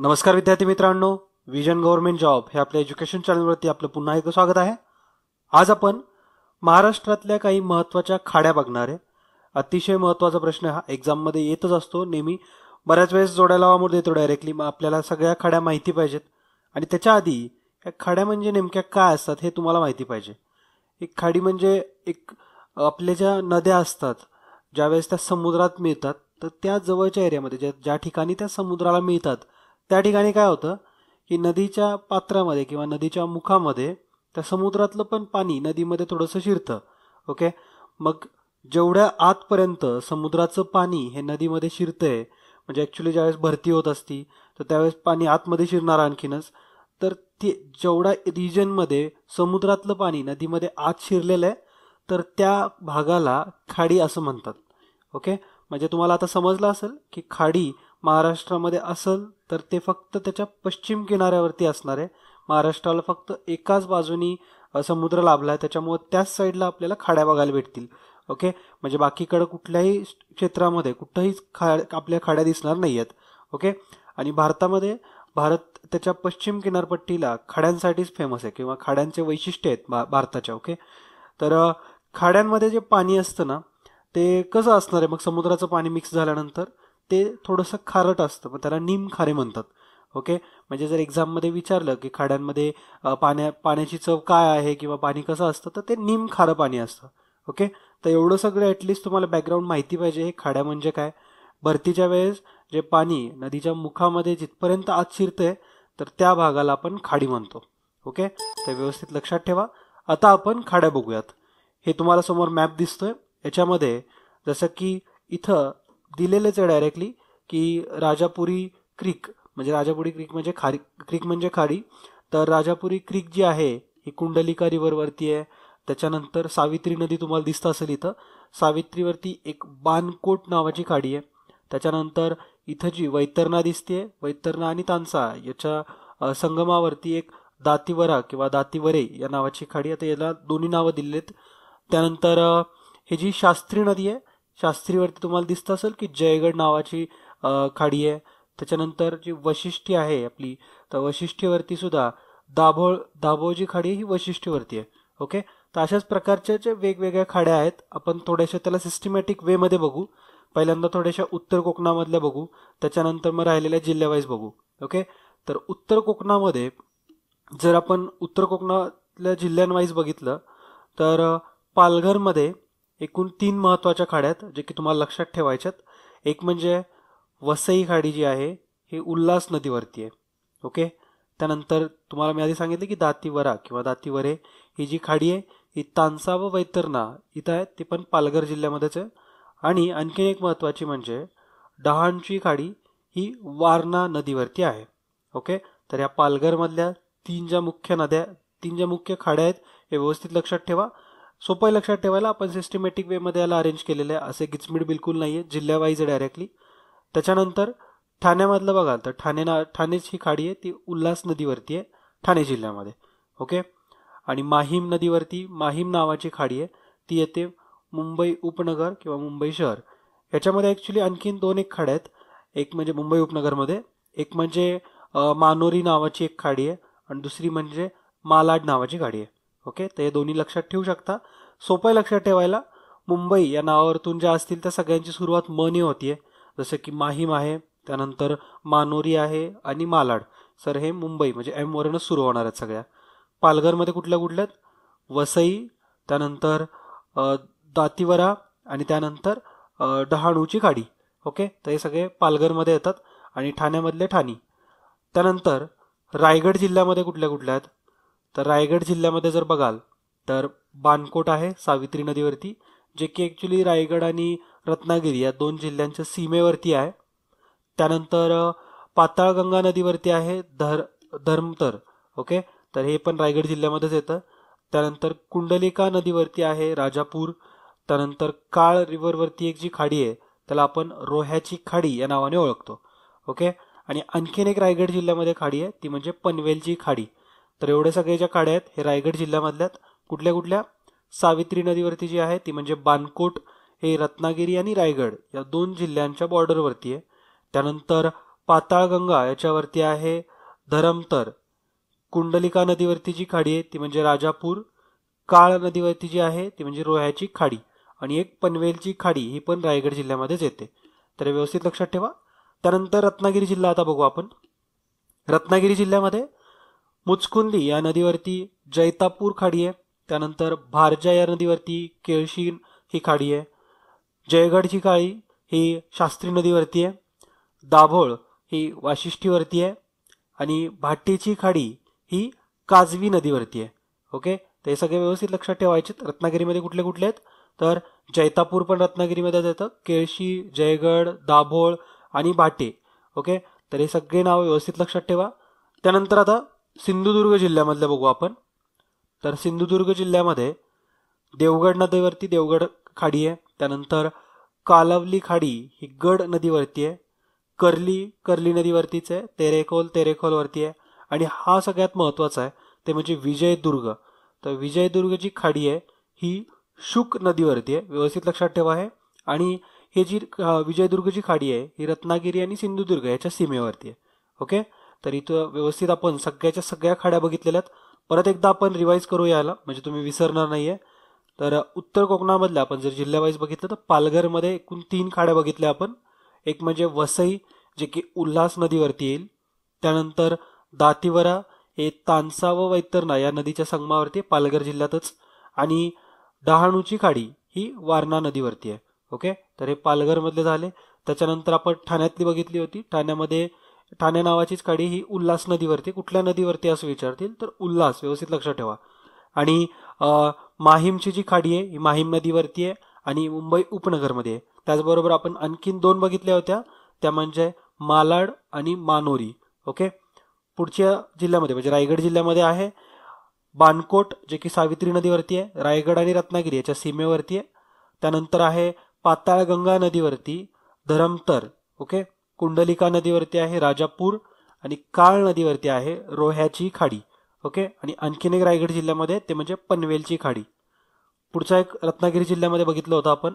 नमस्कार विद्यार्थी मित्रांनो, विजन गव्हर्नमेंट जॉब हे आपल्या एज्युकेशन चॅनलवरती आपलं पुन्हा एकदा स्वागत आहे. आज आपण महाराष्ट्रातल्या काही महत्त्वाच्या खाड्या बघणार आहे. अतिशय महत्त्वाचा प्रश्न हा एक्झाममध्ये येतच असतो नेहमी. बऱ्याच वेळेस जोड्या लावा मोड देतो डायरेक्टली. मग आपल्याला सगळ्या खाड्या माहिती पाहिजेत आणि त्याच्या आधी या खाड्या म्हणजे नेमक्या काय असतात हे तुम्हाला माहिती पाहिजे. एक खाडी म्हणजे आपल्या ज्या नद्या असतात ज्यावेळेस त्या समुद्रात मिळतात तर त्या जवळच्या एरियामध्ये ज्या ठिकाणी त्या समुद्राला मिळतात त्या ठिकाणी काय होतं की नदीच्या पात्रामध्ये किंवा नदीच्या मुखामध्ये त्या समुद्रातलं पण पाणी नदीमध्ये थोडंसं शिरतं. ओके, मग जेवढ्या आतपर्यंत समुद्राचं पाणी हे नदीमध्ये शिरतंय म्हणजे ॲक्च्युली ज्यावेळेस भरती होत असती तर त्यावेळेस पाणी आतमध्ये शिरणार आणखीनच. तर ते जेवढ्या रिजनमध्ये समुद्रातलं पाणी नदीमध्ये आत शिरलेलं आहे तर त्या भागाला खाडी असं म्हणतात. ओके, म्हणजे तुम्हाला आता समजलं असेल की खाडी महाराष्ट्रामध्ये असेल तर ते फक्त त्याच्या पश्चिम किनाऱ्यावरती असणार आहे. महाराष्ट्राला फक्त एकाच बाजूनी समुद्र लाभला आहे त्याच्यामुळे त्याच साईडला आपल्याला खाड्या बघायला भेटतील. ओके, म्हणजे बाकीकडे कुठल्याही क्षेत्रामध्ये कुठंही आपल्या खाड्या दिसणार नाही आहेत. ओके, आणि भारत त्याच्या पश्चिम किनारपट्टीला खाड्यांसाठीच फेमस आहे किंवा खाड्यांचे वैशिष्ट्य आहेत भारताच्या. ओके, तर खाड्यांमध्ये जे पाणी असतं ना ते कसं असणार आहे, मग समुद्राचं पाणी मिक्स झाल्यानंतर ते थोडंसं खारट असतं, मग त्याला निम खारे म्हणतात. ओके, म्हणजे जर एक्झाममध्ये विचारलं की खाड्यांमध्ये पाण्याची चव काय आहे किंवा पाणी कसं असतं तर ते निम खारं पाणी असतं. ओके, तर एवढं सगळं ॲटलिस्ट तुम्हाला बॅकग्राऊंड माहिती पाहिजे. हे खाड्या म्हणजे काय, भरतीच्या वेळेस जे पाणी नदीच्या मुखामध्ये जिथपर्यंत आत शिरतंय तर त्या भागाला आपण खाडी म्हणतो. ओके, तर व्यवस्थित लक्षात ठेवा. आता आपण खाड्या बघूयात. हे तुम्हाला समोर मॅप दिसतोय. याच्यामध्ये जसं की इथं दिलेलेच आहे डायरेक्टली की राजापुरी क्रीक म्हणजे खाडी. तर राजापुरी क्रीक जी आहे ही कुंडलिका रिव्हरवरती आहे. त्याच्यानंतर सावित्री नदी तुम्हाला दिसत असेल इथं. सावित्रीवरती एक बानकोट नावाची खाडी आहे. त्याच्यानंतर इथं जी वैतरणा दिसते, वैतरणा आणि तानसा याच्या संगमावरती एक दातीवरा किंवा दातीवरे या नावाची खाडी. आता याला दोन्ही नावं दिलेत. त्यानंतर ही जी शास्त्री नदी आहे, शास्त्रीवरती तुम्हाला दिसत असेल की जयगड नावाची खाडी आहे. त्याच्यानंतर जी वशिष्ठी आहे आपली, तर वशिष्ठीवरती सुद्धा दाभोळ जी खाडी आहे ही वशिष्ठीवरती आहे. ओके, तर अशाच प्रकारच्या ज्या वेगवेगळ्या खाड्या आहेत आपण थोड्याशा त्याला सिस्टमॅटिक वेमध्ये बघू. पहिल्यांदा थोड्याशा उत्तर कोकणामधल्या बघू, त्याच्यानंतर मग राहिलेल्या जिल्ह्यावाईज बघू. ओके, तर उत्तर कोकणामध्ये जर आपण उत्तर कोकणातल्या जिल्ह्यांवाईज बघितलं तर पालघरमध्ये एकूण 3 महत्त्वाच्या खाड्या आहेत जे की तुम्हाला लक्षात ठेवायच्यात. एक म्हणजे वसई खाडी जी आहे ही उल्हास नदीवरती आहे. ओके, त्यानंतर तुम्हाला मी आधी सांगितले की दातीवरा किंवा दातीवरे ही जी खाडी आहे ही तानसा व वैतरणा इथं आहे, ती पण पालघर जिल्ह्यामध्येच आहे. आणि आणखीन एक महत्त्वाची म्हणजे डहाणची खाडी ही वारणा नदीवरती आहे. ओके, तर या पालघरमधल्या 3 ज्या मुख्य खाड्या आहेत हे व्यवस्थित लक्षात ठेवा. सोपं लक्षात ठेवायला आपण सिस्टमॅटिक वेमध्ये याला अरेंज केलेलं आहे. असे गिचमीड बिलकुल नाही आहे, जिल्ह्यावाईज आहे डायरेक्टली. त्याच्यानंतर ठाण्यामधलं बघाल तर ठाण्याची खाडी आहे ती उल्हास नदीवरती आहे ठाणे जिल्ह्यामध्ये. ओके, आणि माहीम नदीवरती माहीम नावाची खाडी आहे ती येते मुंबई उपनगर किंवा मुंबई शहर. याच्यामध्ये ॲक्च्युली आणखीन 2 खाड्या आहेत. एक म्हणजे मुंबई उपनगरमध्ये, एक म्हणजे मानोरी नावाची एक खाडी आहे आणि दुसरी म्हणजे मालाड नावाची खाडी आहे. ओके, तर हे दोन्ही लक्षात ठेवू शकता. सोपं लक्षात ठेवायला. मुंबई या नावावरतून ज्या असतील त्या सगळ्यांची सुरुवात मने होतीये. जसं की माहीम आहे, त्यानंतर मानोरी आहे आणि मालाड. सर हे मुंबई म्हणजे एम वरूनच सुरू होणार आहेत सगळ्या. पालघरमध्ये कुठल्या वसई, त्यानंतर दातीवरा आणि त्यानंतर डहाणूची खाडी. ओके, तर हे सगळे पालघरमध्ये येतात आणि ठाण्यामधले ठाणी. त्यानंतर रायगड जिल्ह्यामध्ये कुठल्या आहेत तर रायगड जिल्ह्यामध्ये जर बघाल तर बानकोट आहे सावित्री नदीवरती, जे की ॲक्च्युली रायगड आणि रत्नागिरी या 2 जिल्ह्यांच्या सीमेवरती आहे. त्यानंतर पाताळगंगा नदीवरती आहे धर्मतर. ओके, तर हे पण रायगड जिल्ह्यामध्येच येतं. त्यानंतर कुंडलिका नदीवरती आहे राजापूर. त्यानंतर काळ रिव्हरवरती एक जी खाडी आहे त्याला आपण रोह्याची खाडी या नावाने ओळखतो. ओके, आणि आणखीन एक रायगड जिल्ह्यामध्ये खाडी आहे ती म्हणजे पनवेलची खाडी. तर एवढे सगळे ज्या खाड्या आहेत हे रायगड जिल्ह्यामधल्यात. कुठल्या सावित्री नदीवरती जी आहे ती म्हणजे बानकोट, हे रत्नागिरी आणि रायगड या 2 जिल्ह्यांच्या बॉर्डरवरती आहे. त्यानंतर पाताळगंगा याच्यावरती आहे धरमतर. कुंडलिका नदीवरती जी खाडी आहे ती म्हणजे राजापूर. काळ नदीवरती जी आहे ती म्हणजे रोह्याची खाडी. आणि एक पनवेलची खाडी ही पण रायगड जिल्ह्यामध्येच येते. तर व्यवस्थित लक्षात ठेवा. त्यानंतर रत्नागिरी जिल्हा आता बघू आपण. रत्नागिरी जिल्ह्यामध्ये मुचकुंदी या नदीवरती जैतापूर खाडी आहे. त्यानंतर भारजा या नदीवरती केळशी ही खाडी आहे. जयगडची खाडी ही शास्त्री नदीवरती आहे. दाभोळ ही वाशिष्ठीवरती आहे. आणि भाटीची खाडी ही काजवी नदीवरती आहे. ओके, ते सगळे व्यवस्थित लक्षात ठेवायचे. रत्नागिरीमध्ये कुठले कुठले आहेत तर जैतापूर पण रत्नागिरीमध्ये येतं, केळशी, जयगड, दाभोळ आणि भाटे. ओके, तर हे सगळे नाव व्यवस्थित लक्षात ठेवा. त्यानंतर आता सिंधुदुर्ग जिल्ह्यामधले बघू आपण. तर सिंधुदुर्ग जिल्ह्यामध्ये देवगड नदीवरती देवगड खाडी आहे. त्यानंतर कालवली खाडी ही गड नदीवरती आहे. कर्ली नदीवरतीच आहे. तेरेखोलवरती आहे. आणि हा सगळ्यात महत्वाचा आहे ते म्हणजे विजयदुर्ग. तर विजयदुर्ग जी खाडी आहे ही शुक नदीवरती आहे. व्यवस्थित लक्षात ठेवा आहे. आणि हे जी विजयदुर्ग जी खाडी आहे ही रत्नागिरी आणि सिंधुदुर्ग याच्या सीमेवरती आहे. ओके, तर इथं व्यवस्थित आपण सगळ्याच्या सगळ्या खाड्या बघितलेल्या आहेत. परत एकदा आपण रिवाईज करू याला, म्हणजे तुम्ही विसरणार नाहीये. तर उत्तर कोकणामधल्या आपण जर जिल्ह्यावाईज बघितलं तर पालघरमध्ये एकूण 3 खाड्या बघितल्या आपण. एक म्हणजे वसई जे की उल्हास नदीवरती येईल. त्यानंतर दातिवरा हे तानसा व वैतरणा या नदीच्या संगमावरती पालघर जिल्ह्यातच. आणि डहाणूची खाडी ही वारणा नदीवरती आहे. ओके, तर हे पालघरमधले झाले. त्याच्यानंतर आपण ठाण्यातली बघितली होती. ठाणे नावाचीच खाडी ही उल्हास नदीवरती. कुठल्या नदीवरती असं विचारतील तर उल्हास, व्यवस्थित लक्षात ठेवा. आणि माहीमची जी खाडी आहे ही माहीम नदीवरती आहे आणि मुंबई उपनगरमध्ये आहे. त्याचबरोबर आपण आणखीन 2 बघितल्या होत्या, त्या म्हणजे मालाड आणि मानोरी. ओके, पुढच्या जिल्ह्यामध्ये म्हणजे रायगड जिल्ह्यामध्ये आहे बाणकोट जे की सावित्री नदीवरती आहे. रायगड आणि रत्नागिरी याच्या सीमेवरती आहे. त्यानंतर आहे पाताळगंगा नदीवरती धरमतर. ओके, कुंडलिका नदीवरती आहे राजापूर. आणि काळ नदीवरती आहे रोह्याची खाडी. ओके, आणि आणखीन एक रायगड जिल्ह्यामध्ये ते म्हणजे पनवेलची खाडी. पुढचा एक रत्नागिरी जिल्ह्यामध्ये बघितलं होतं आपण,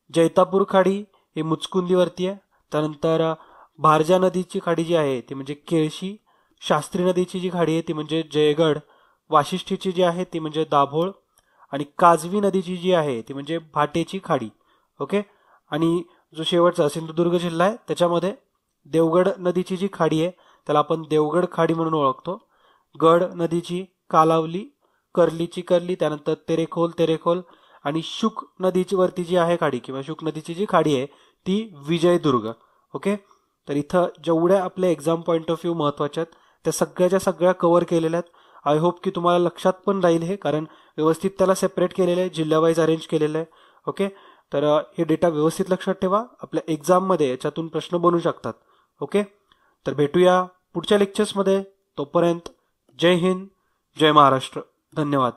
जैतापूर खाडी ही मुचकुंदीवरती आहे. त्यानंतर भारजा नदीची खाडी जी आहे ती म्हणजे केळशी. शास्त्री नदीची जी खाडी आहे ती म्हणजे जयगड. वाशिष्ठीची जी आहे ती म्हणजे दाभोळ. आणि काजवी नदीची जी आहे ती म्हणजे भाटेची खाडी. ओके, आणि जो शेवटचा सिंधुदुर्ग जिल्हा आहे त्याच्यामध्ये देवगड नदीची जी खाडी आहे त्याला आपण देवगड खाडी म्हणून ओळखतो. गड नदीची कालावली, कर्ली, त्यानंतर तेरेखोल आणि शुक नदीची वरती जी आहे खाडी किंवा शुक नदीची जी खाडी आहे ती विजयदुर्ग. ओके, तर इथं जेवढ्या आपल्या एक्झाम पॉईंट ऑफ व्ह्यू महत्वाच्या आहेत त्या सगळ्याच्या सगळ्या कव्हर केलेल्या आहेत. आय होप की तुम्हाला लक्षात पण राहील हे, कारण व्यवस्थित त्याला सेपरेट केलेलं आहे, जिल्ह्यावाईज अरेंज केलेलं आहे. ओके, तर हे डेटा व्यवस्थित लक्षात ठेवा. आपल्या एक्झाममध्ये याच्यातून प्रश्न बनू शकतात. ओके, तर भेटूया पुढच्या लेक्चर्समध्ये. तोपर्यंत जय हिंद, जय महाराष्ट्र. धन्यवाद.